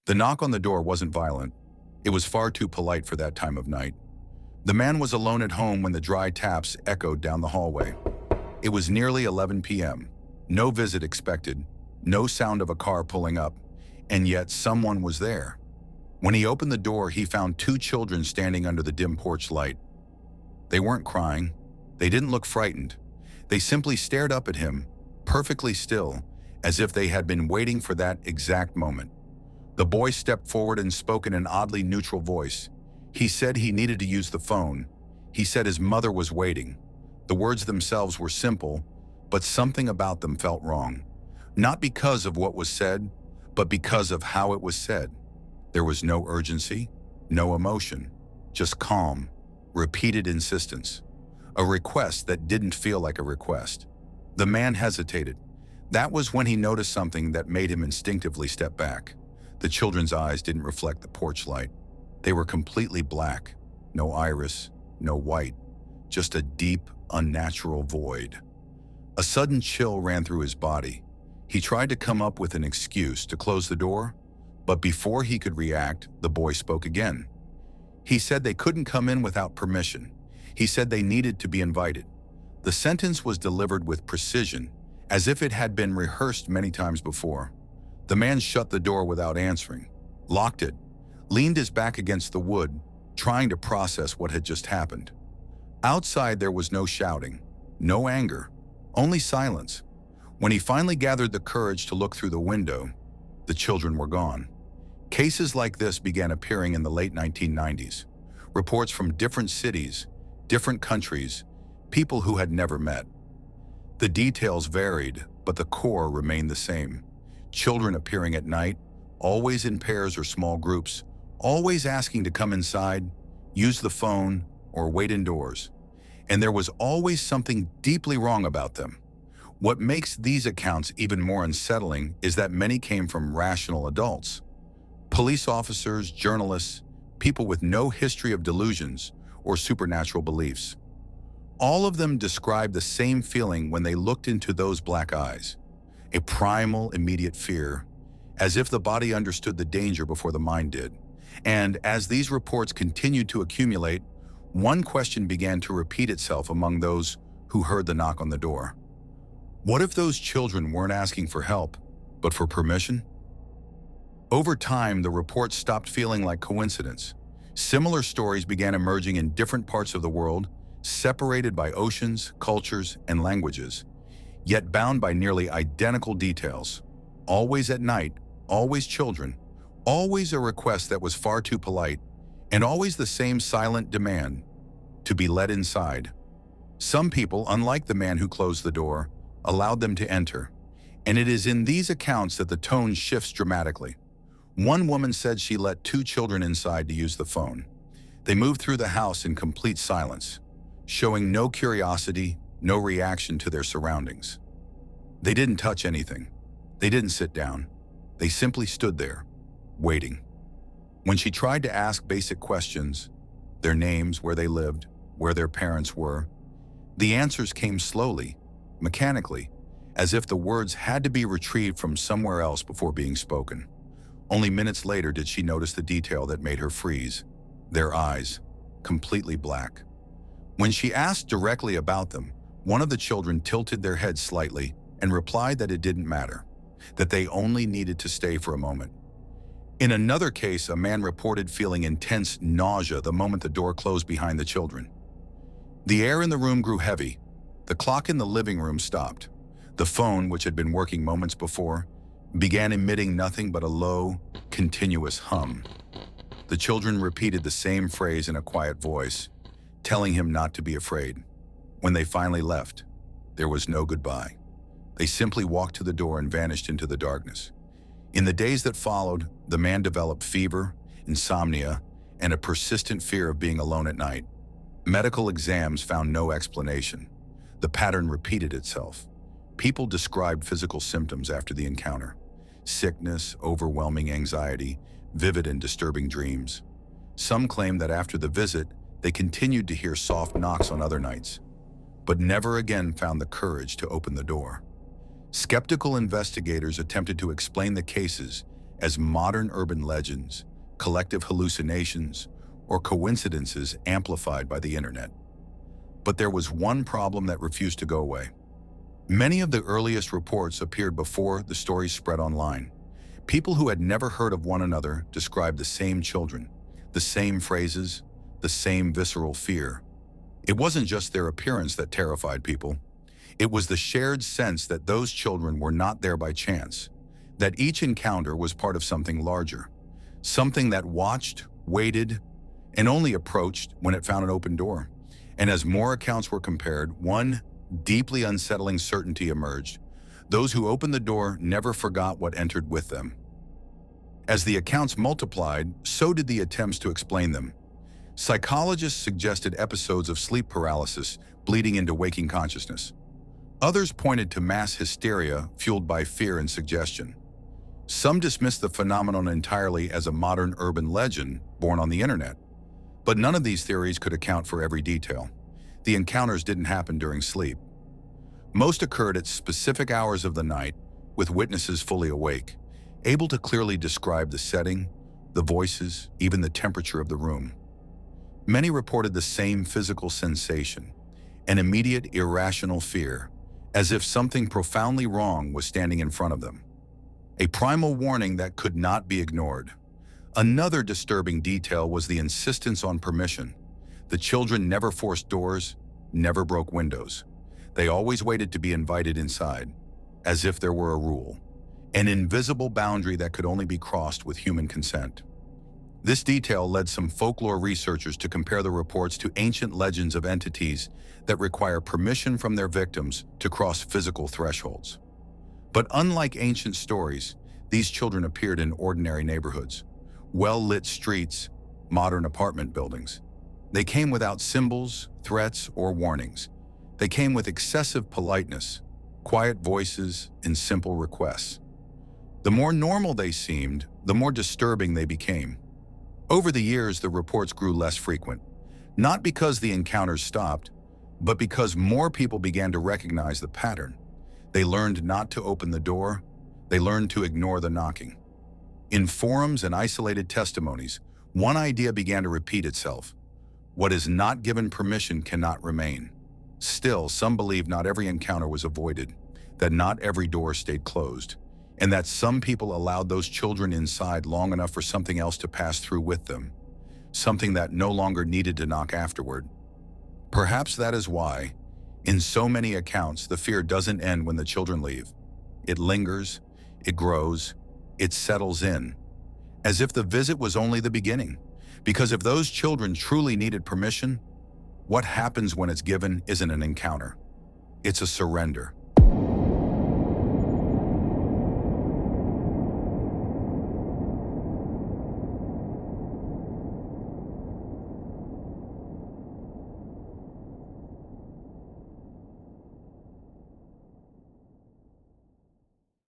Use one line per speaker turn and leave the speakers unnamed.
The knock on the door wasn't violent. It was far too polite for that time of night. The man was alone at home when the dry taps echoed down the hallway. It was nearly 11 p.m. No visit expected, no sound of a car pulling up, and yet someone was there. When he opened the door, he found two children standing under the dim porch light. They weren't crying. They didn't look frightened. They simply stared up at him, perfectly still, as if they had been waiting for that exact moment. The boy stepped forward and spoke in an oddly neutral voice. He said he needed to use the phone. He said his mother was waiting. The words themselves were simple, but something about them felt wrong. Not because of what was said, but because of how it was said. There was no urgency, no emotion, just calm, repeated insistence. A request that didn't feel like a request. The man hesitated. That was when he noticed something that made him instinctively step back. The children's eyes didn't reflect the porch light. They were completely black. No iris, no white. Just a deep, unnatural void. A sudden chill ran through his body. He tried to come up with an excuse to close the door, but before he could react, the boy spoke again. He said they couldn't come in without permission. He said they needed to be invited. The sentence was delivered with precision, as if it had been rehearsed many times before. The man shut the door without answering, locked it, leaned his back against the wood, trying to process what had just happened. Outside there was no shouting, no anger, only silence. When he finally gathered the courage to look through the window, the children were gone. Cases like this began appearing in the late 1990s. Reports from different cities, different countries, people who had never met. The details varied, but the core remained the same. Children appearing at night, always in pairs or small groups, always asking to come inside, use the phone, or wait indoors. And there was always something deeply wrong about them. What makes these accounts even more unsettling is that many came from rational adults. Police officers, journalists, people with no history of delusions or supernatural beliefs. All of them described the same feeling when they looked into those black eyes. A primal, immediate fear, as if the body understood the danger before the mind did. And as these reports continued to accumulate, one question began to repeat itself among those who heard the knock on the door. What if those children weren't asking for help, but for permission? Over time, the reports stopped feeling like coincidence. Similar stories began emerging in different parts of the world, separated by oceans, cultures, and languages, yet bound by nearly identical details. Always at night, always children, always a request that was far too polite, and always the same silent demand to be let inside. Some people, unlike the man who closed the door, allowed them to enter, and it is in these accounts that the tone shifts dramatically. One woman said she let two children inside to use the phone. They moved through the house in complete silence, showing no curiosity, no reaction to their surroundings. They didn't touch anything. They didn't sit down. They simply stood there, waiting. When she tried to ask basic questions, their names, where they lived, where their parents were, the answers came slowly, mechanically, as if the words had to be retrieved from somewhere else before being spoken. Only minutes later did she notice the detail that made her freeze: their eyes, completely black. When she asked directly about them, one of the children tilted their head slightly and replied that it didn't matter, that they only needed to stay for a moment. In another case, a man reported feeling intense nausea the moment the door closed behind the children. The air in the room grew heavy. The clock in the living room stopped. The phone, which had been working moments before, began emitting nothing but a low, continuous hum. The children repeated the same phrase in a quiet voice, telling him not to be afraid. When they finally left, there was no goodbye. They simply walked to the door and vanished into the darkness. In the days that followed, the man developed fever, insomnia, and a persistent fear of being alone at night. Medical exams found no explanation. The pattern repeated itself. People described physical symptoms after the encounter: sickness, overwhelming anxiety, vivid and disturbing dreams. Some claimed that after the visit, they continued to hear soft knocks on other nights, but never again found the courage to open the door. Skeptical investigators attempted to explain the cases, as modern urban legends, collective hallucinations, or coincidences amplified by the internet. But there was one problem that refused to go away. Many of the earliest reports appeared before the stories spread online. People who had never heard of one another described the same children, the same phrases, the same visceral fear. It wasn't just their appearance that terrified people. It was the shared sense that those children were not there by chance, that each encounter was part of something larger, something that watched, waited, and only approached when it found an open door. And as more accounts were compared, one deeply unsettling certainty emerged. Those who opened the door never forgot what entered with them. As the accounts multiplied, so did the attempts to explain them. Psychologists suggested episodes of sleep paralysis bleeding into waking consciousness. Others pointed to mass hysteria fueled by fear and suggestion. Some dismissed the phenomenon entirely as a modern urban legend born on the internet. But none of these theories could account for every detail. The encounters didn't happen during sleep. Most occurred at specific hours of the night, with witnesses fully awake, able to clearly describe the setting, the voices, even the temperature of the room. Many reported the same physical sensation, an immediate irrational fear, as if something profoundly wrong was standing in front of them. A primal warning that could not be ignored. Another disturbing detail was the insistence on permission. The children never forced doors, never broke windows. They always waited to be invited inside, as if there were a rule, an invisible boundary that could only be crossed with human consent. This detail led some folklore researchers to compare the reports to ancient legends of entities that require permission from their victims to cross physical thresholds. But unlike ancient stories, these children appeared in ordinary neighborhoods, well-lit streets, modern apartment buildings. They came without symbols, threats, or warnings. They came with excessive politeness, quiet voices, and simple requests. The more normal they seemed, the more disturbing they became. Over the years, the reports grew less frequent, not because the encounters stopped, but because more people began to recognize the pattern. They learned not to open the door. They learned to ignore the knocking. In forums and isolated testimonies, one idea began to repeat itself. What is not given permission cannot remain. Still, some believed not every encounter was avoided, that not every door stayed closed, and that some people allowed those children inside long enough for something else to pass through with them, something that no longer needed to knock afterward. Perhaps that is why, in so many accounts, the fear doesn't end when the children leave. It lingers, it grows, it settles in, as if the visit was only the beginning. Because if those children truly needed permission, what happens when it's given isn't an encounter. It's a surrender.